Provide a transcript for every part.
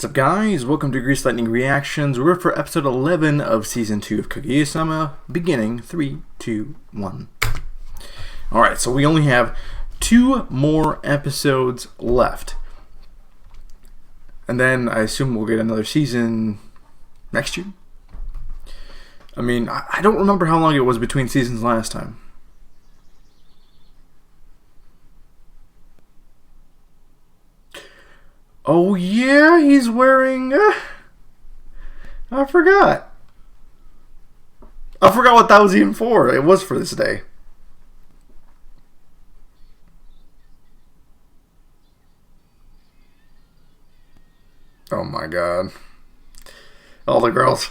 What's up, guys? Welcome to Grease Lightning Reactions. We're for episode 11 of season 2 of Kaguya-sama. Beginning 3, 2, 1. Alright, so we only have 2 more episodes left. And then I assume we'll get another season next year. I mean, I don't remember how long it was between seasons last time. Oh yeah, he's wearing... I forgot. I forgot what that was even for. It was for this day. Oh my god. All the girls.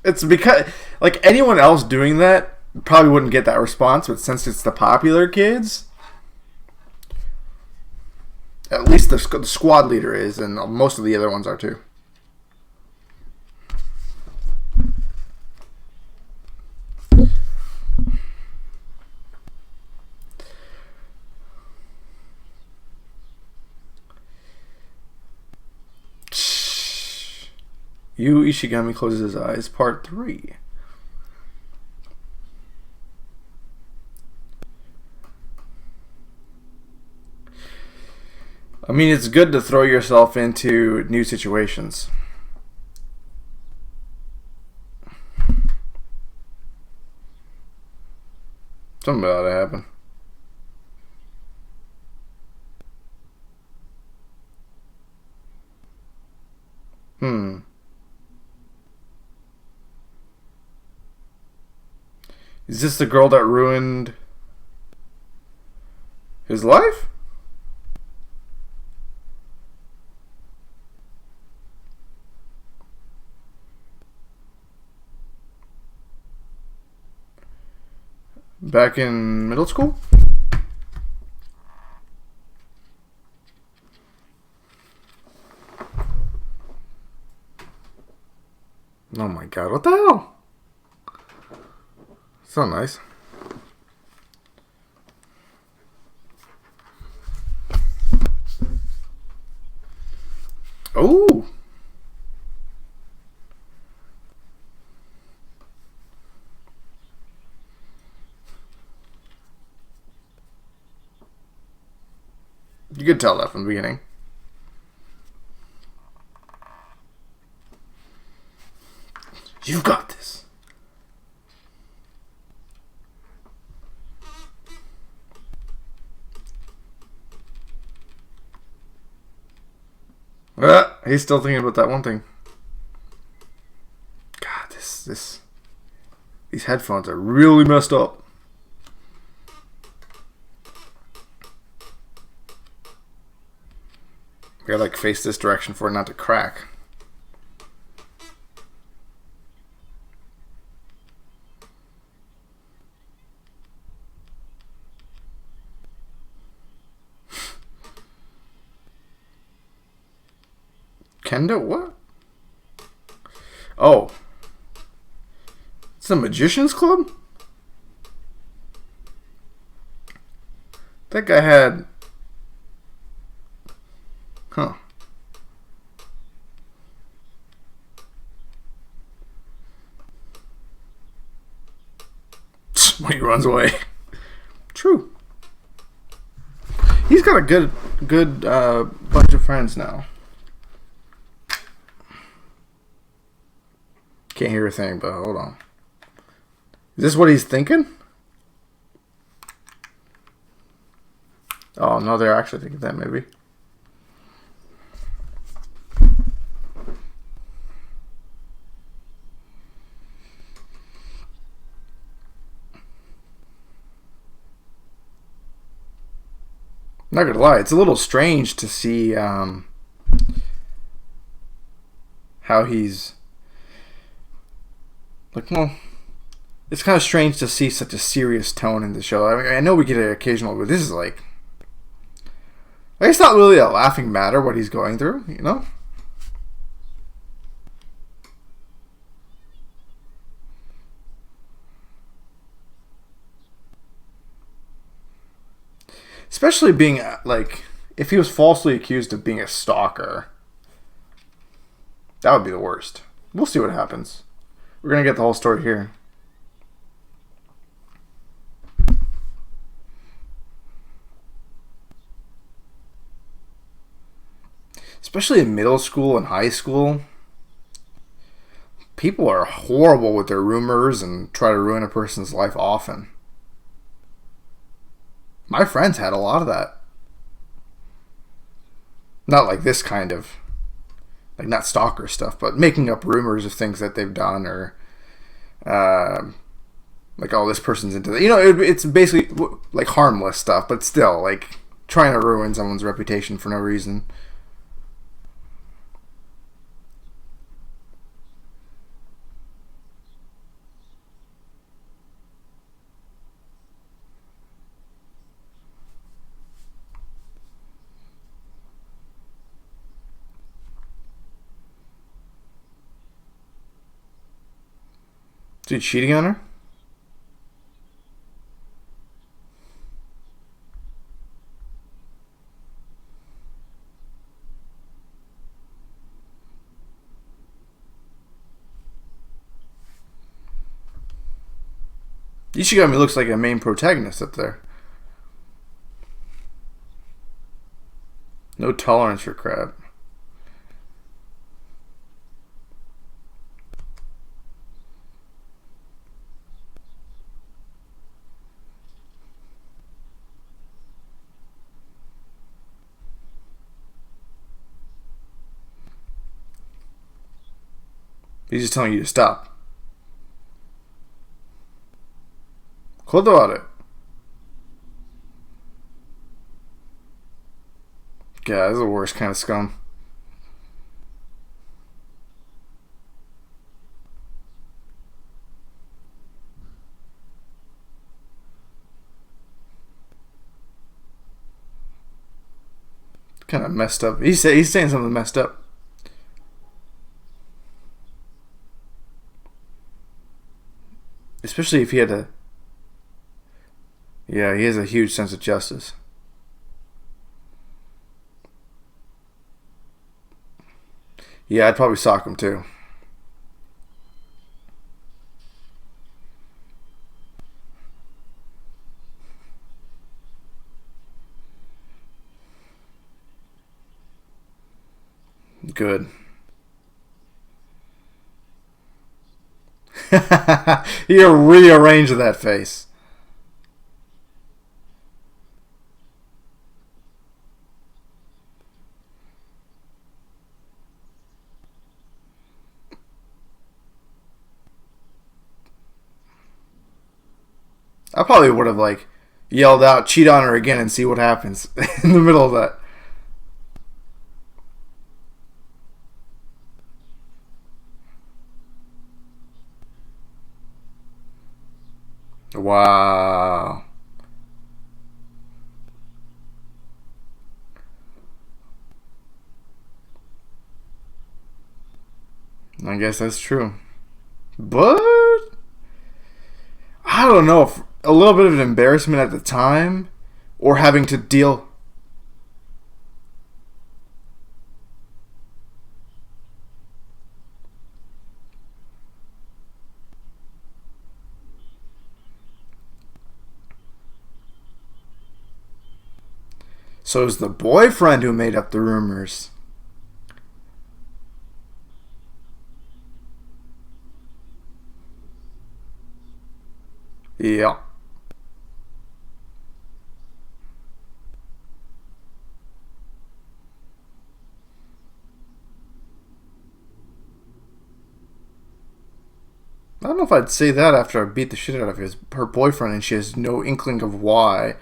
It's because, like, anyone else doing that probably wouldn't get that response, but since it's the popular kids, at least the squad leader is, and most of the other ones are too. Yu Ishigami closes his eyes, part 3. I mean, it's good to throw yourself into new situations. Something about to happen. Is this the girl that ruined his life? Back in middle school? Oh my god, what the hell? So nice. Oh. You could tell that from the beginning. You've got this. He's still thinking about that one thing. God, these headphones are really messed up. I gotta like face this direction for it not to crack. Kendo? What? Oh. It's the Magician's Club? That guy had... Huh. When he runs away. True. He's got a good bunch of friends now. Can't hear a thing, but hold on. Is this what he's thinking? Oh, no, they're actually thinking that, maybe. Not gonna lie, it's a little strange to see how he's... Like, well, it's kind of strange to see such a serious tone in the show. I mean, I know we get it occasionally, but this is like it's not really a laughing matter what he's going through, you know? Especially being, like, if he was falsely accused of being a stalker, that would be the worst. We'll see what happens. We're going to get the whole story here. Especially in middle school and high school, people are horrible with their rumors and try to ruin a person's life often. My friends had a lot of that. Not like this kind of, like, not stalker stuff, but making up rumors of things that they've done, or like, oh, this person's into that. You know, it's basically like harmless stuff, but still, like, trying to ruin someone's reputation for no reason. Dude, cheating on her? Ishigami looks like a main protagonist up there. No tolerance for crap. He's just telling you to stop. 断る. God, this is the worst kind of scum. Kind of messed up. He's saying something messed up. Especially if he had to. Yeah, he has a huge sense of justice. Yeah, I'd probably sock him too. Good. You rearranged that face. I probably would have, like, yelled out, cheat on her again and see what happens in the middle of that. Wow. I guess that's true. But I don't know if a little bit of an embarrassment at the time, or having to deal. So it was the boyfriend who made up the rumors. Yeah. I don't know if I'd say that after I beat the shit out of her boyfriend and she has no inkling of why.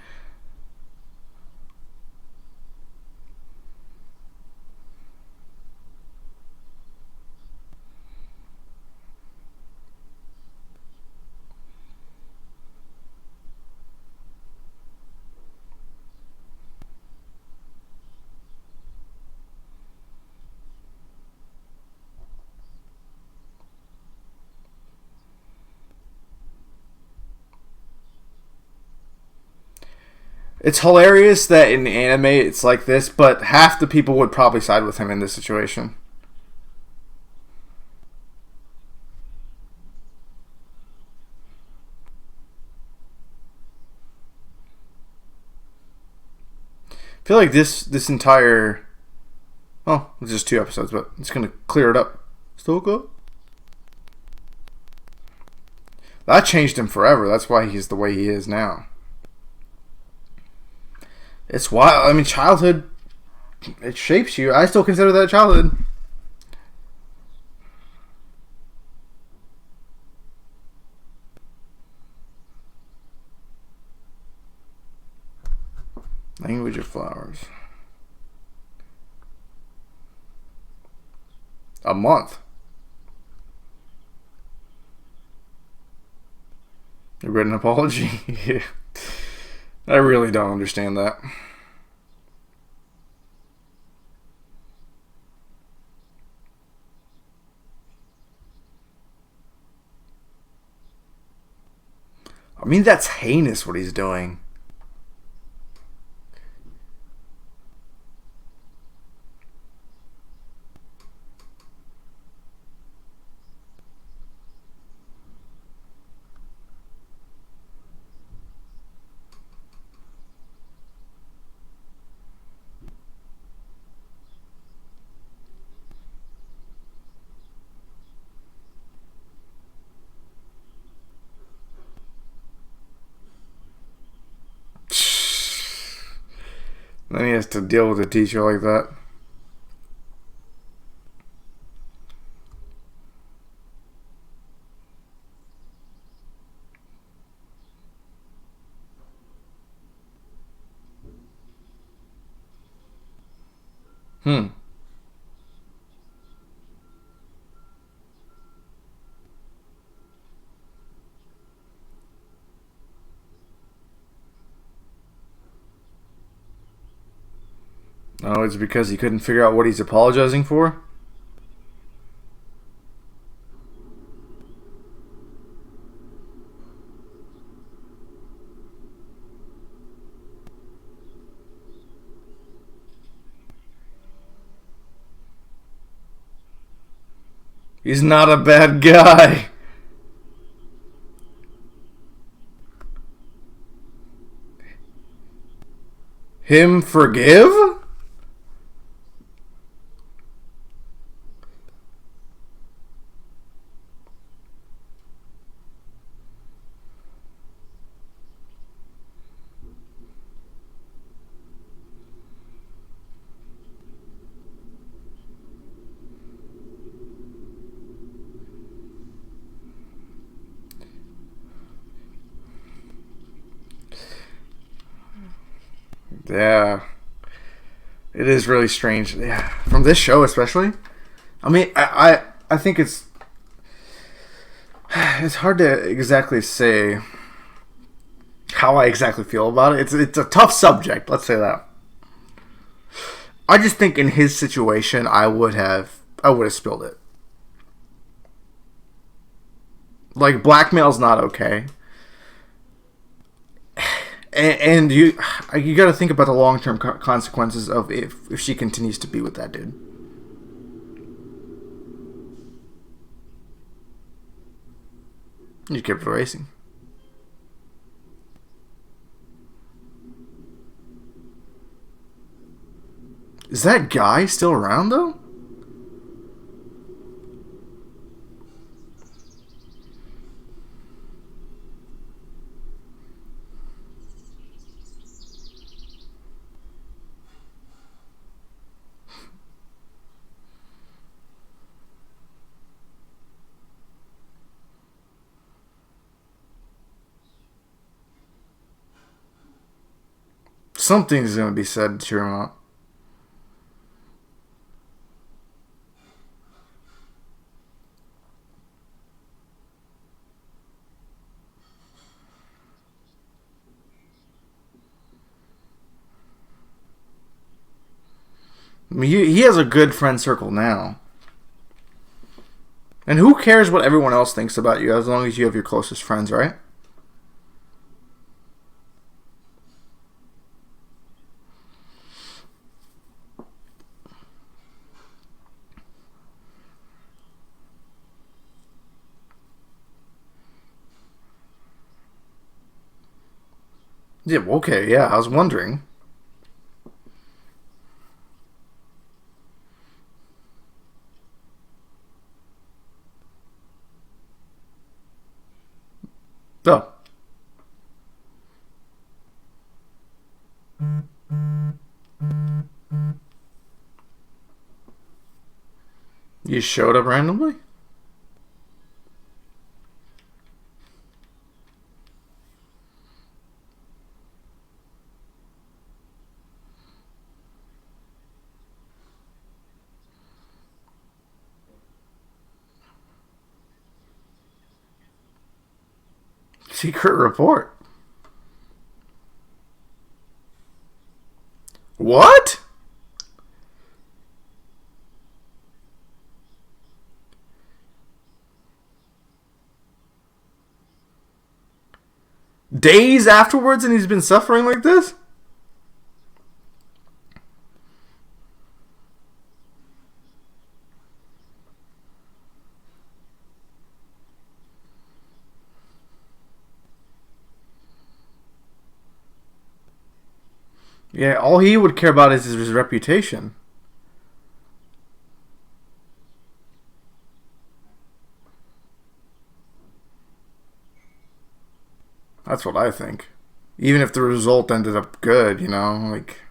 It's hilarious that in anime it's like this, but half the people would probably side with him in this situation. I feel like this entire... Oh, it's just 2 episodes, but it's going to clear it up. Still good? That changed him forever. That's why he's the way he is now. It's wild. I mean, childhood, it shapes you. I still consider that childhood. Language of flowers. A month. You read an apology? Yeah. I really don't understand that. I mean, that's heinous what he's doing. Then he has to deal with a teacher like that. Oh, it's because he couldn't figure out what he's apologizing for? He's not a bad guy. Him forgive? Yeah. It is really strange. Yeah. From this show especially. I mean, I think it's hard to exactly say how I exactly feel about it. It's a tough subject, let's say that. I just think in his situation I would have spilled it. Like, blackmail's not okay. And you got to think about the long-term consequences of if she continues to be with that dude. You kept racing. Is that guy still around though? Something's going to be said to cheer him up. I mean, he has a good friend circle now. And who cares what everyone else thinks about you as long as you have your closest friends, right? Yeah, okay, yeah, I was wondering. Oh. You showed up randomly? Secret report. What? Days afterwards and he's been suffering like this? Yeah, all he would care about is his reputation. That's what I think. Even if the result ended up good, like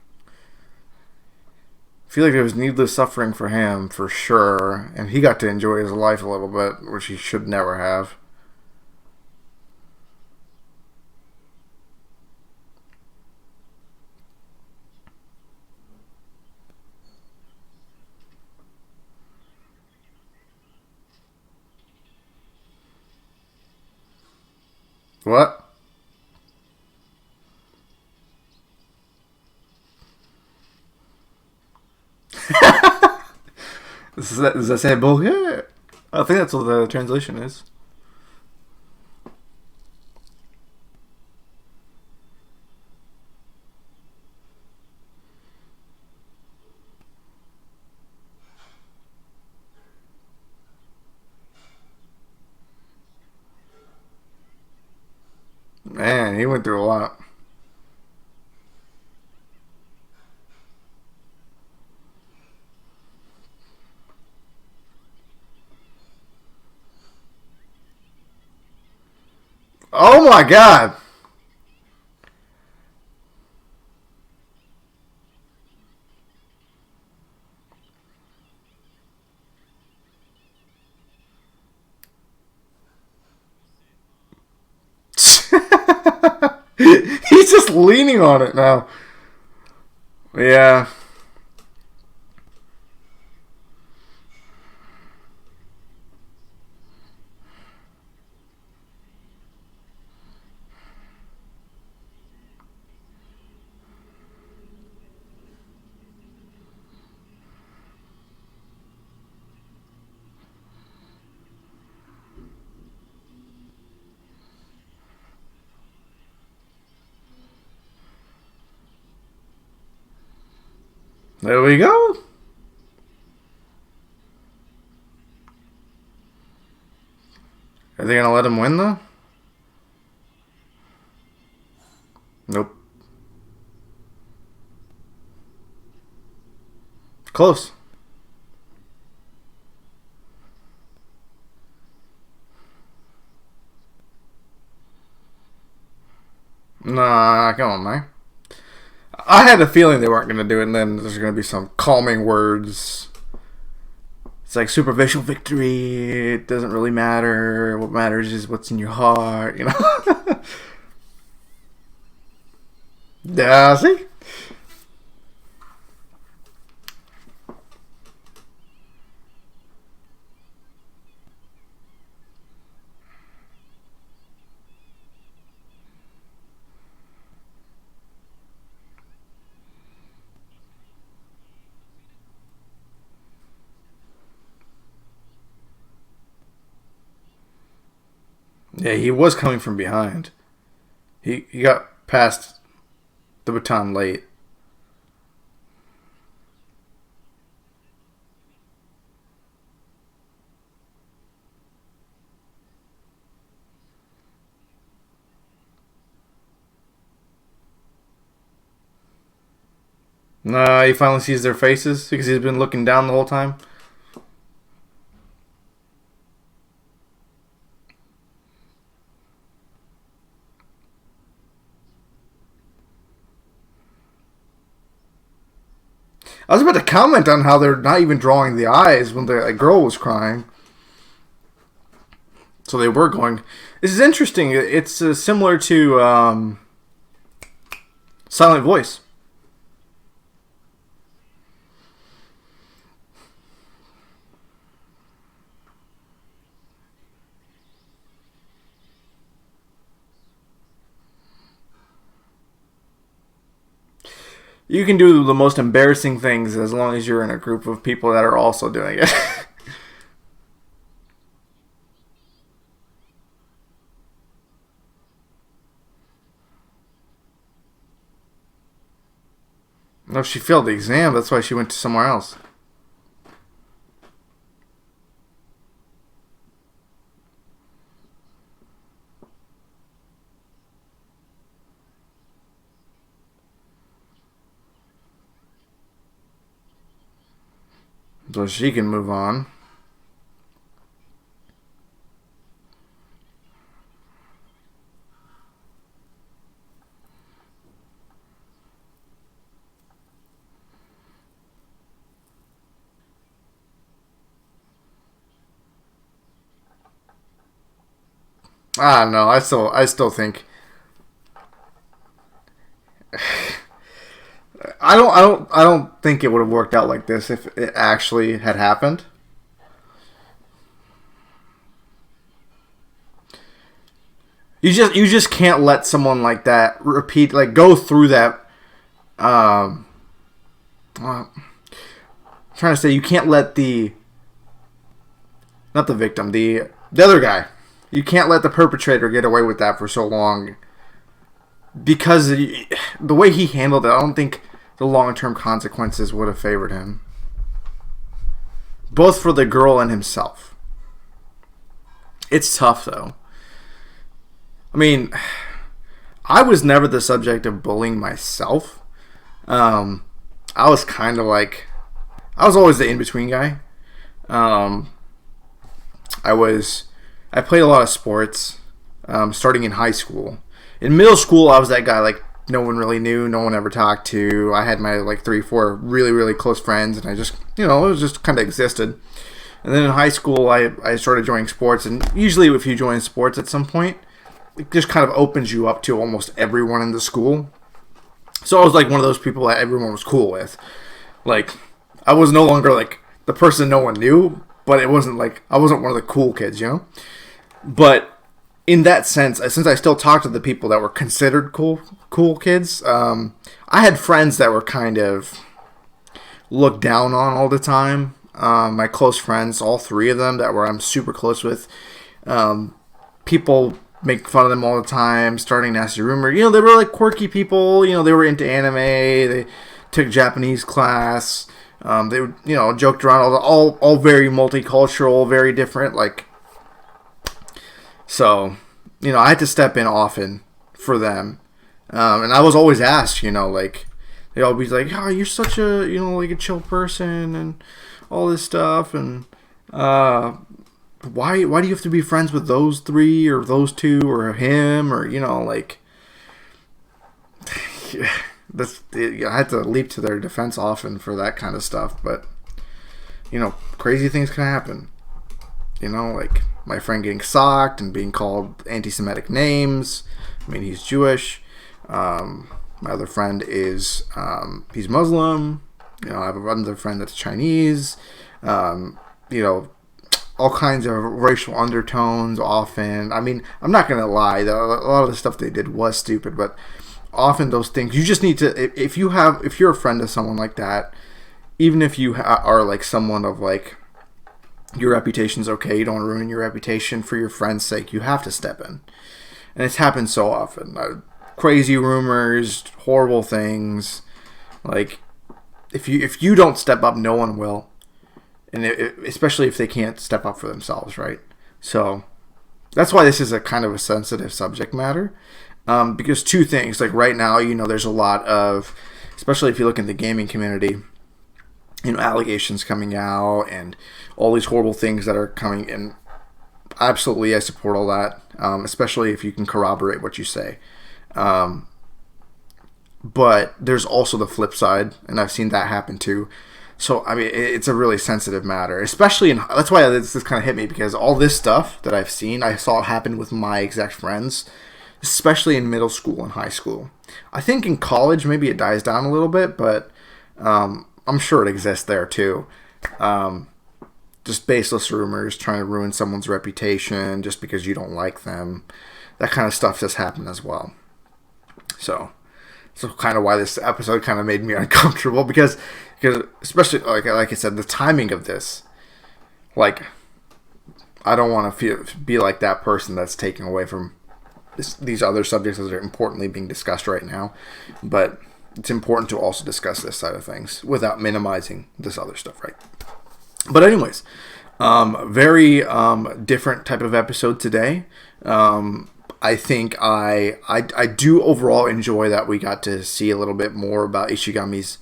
I feel like there was needless suffering for him for sure, and he got to enjoy his life a little bit, which he should never have. What? Does that say bullshit? I think that's what the translation is. Man, he went through a lot. Oh my god! He's just leaning on it now. Yeah. There we go. Are they gonna let him win though? Nope. Close. Nah, come on, man. I had a feeling they weren't gonna do it, and then there's gonna be some calming words. It's like superficial victory. It doesn't really matter. What matters is what's in your heart. Yeah, see? Yeah, he was coming from behind. He got past the baton late. He finally sees their faces because he's been looking down the whole time. I was about to comment on how they're not even drawing the eyes when the girl was crying. So they were going. This is interesting. It's similar to Silent Voice. You can do the most embarrassing things as long as you're in a group of people that are also doing it. No, she failed the exam. That's why she went to somewhere else. So she can move on. I don't know. I still think I don't think it would have worked out like this if it actually had happened. You just can't let someone like that repeat, like, go through that. Um, I'm trying to say, you can't let the not the victim, the other guy. You can't let the perpetrator get away with that for so long because the way he handled it, I don't think the long-term consequences would have favored him, both for the girl and himself. It's tough though. I mean, I was never the subject of bullying myself. Um, I was kind of like, I was always the in-between guy. Um, I played a lot of sports, starting in high school. In middle school, I was that guy, like, no one really knew, no one ever talked to. I had my, like, 3, 4 really, really close friends, and I just, it was just kind of existed. And then in high school, I started joining sports, and usually if you join sports at some point, it just kind of opens you up to almost everyone in the school. So I was, like, one of those people that everyone was cool with. Like, I was no longer, like, the person no one knew, but it wasn't, like, I wasn't one of the cool kids, But in that sense, since I still talked to the people that were considered cool kids, I had friends that were kind of looked down on all the time. My close friends, all 3 of them that I'm super close with, people make fun of them all the time, starting nasty rumor. They were like quirky people. They were into anime. They took Japanese class. They joked around, all very multicultural, very different, like. So, I had to step in often for them. And I was always asked, like, they always be like, oh, you're such a, like a chill person and all this stuff. And why do you have to be friends with those 3 or those 2 or him or, like, I had to leap to their defense often for that kind of stuff. But, crazy things can happen. Like my friend getting socked and being called anti-Semitic names. I mean, he's Jewish. My other friend is, he's Muslim. I have another friend that's Chinese. All kinds of racial undertones often. I mean, I'm not going to lie. A lot of the stuff they did was stupid, but often those things, you just need to, if you're a friend of someone like that, even if you are like someone of like, your reputation's okay, you don't want to ruin your reputation for your friend's sake, you have to step in. And it's happened so often. Crazy rumors, horrible things. Like, if you don't step up, no one will. And especially if they can't step up for themselves, right? So, that's why this is a kind of a sensitive subject matter. Because 2 things, like right now, there's a lot of especially if you look in the gaming community, allegations coming out and all these horrible things that are coming in. Absolutely, I support all that, especially if you can corroborate what you say. But there's also the flip side, and I've seen that happen too. So, I mean, it's a really sensitive matter, especially that's why this kind of hit me, because all this stuff that I've seen, I saw happen with my exact friends, especially in middle school and high school. I think in college, maybe it dies down a little bit, but I'm sure it exists there too. Just baseless rumors, trying to ruin someone's reputation just because you don't like them. That kind of stuff just happened as well. So kind of why this episode kind of made me uncomfortable, because especially like I said, the timing of this, like, I don't want to be like that person that's taking away from these other subjects that are importantly being discussed right now, but it's important to also discuss this side of things without minimizing this other stuff, right? But anyways, very different type of episode today. I think I do overall enjoy that we got to see a little bit more about Ishigami's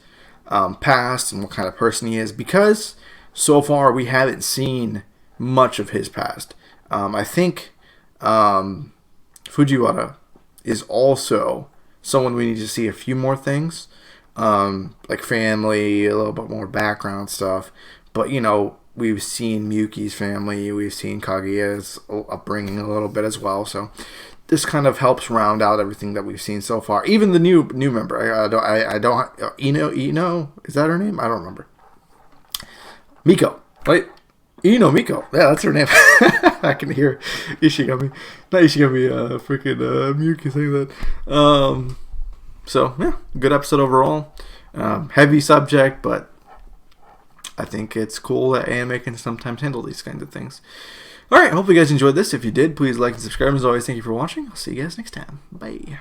past and what kind of person he is, because so far we haven't seen much of his past. I think Fujiwara is also someone we need to see a few more things, like family, a little bit more background stuff. But, we've seen Miyuki's family, we've seen Kaguya's upbringing a little bit as well. So this kind of helps round out everything that we've seen so far. Even the new member, I don't Ino, is that her name? I don't remember. Miko, right? Miko. Yeah, that's her name. I can hear Ishigami. Not Ishigami, freaking Miyuki saying that. So, yeah, good episode overall. Heavy subject, but I think it's cool that anime can sometimes handle these kinds of things. Alright, hope you guys enjoyed this. If you did, please like and subscribe. As always, thank you for watching. I'll see you guys next time. Bye.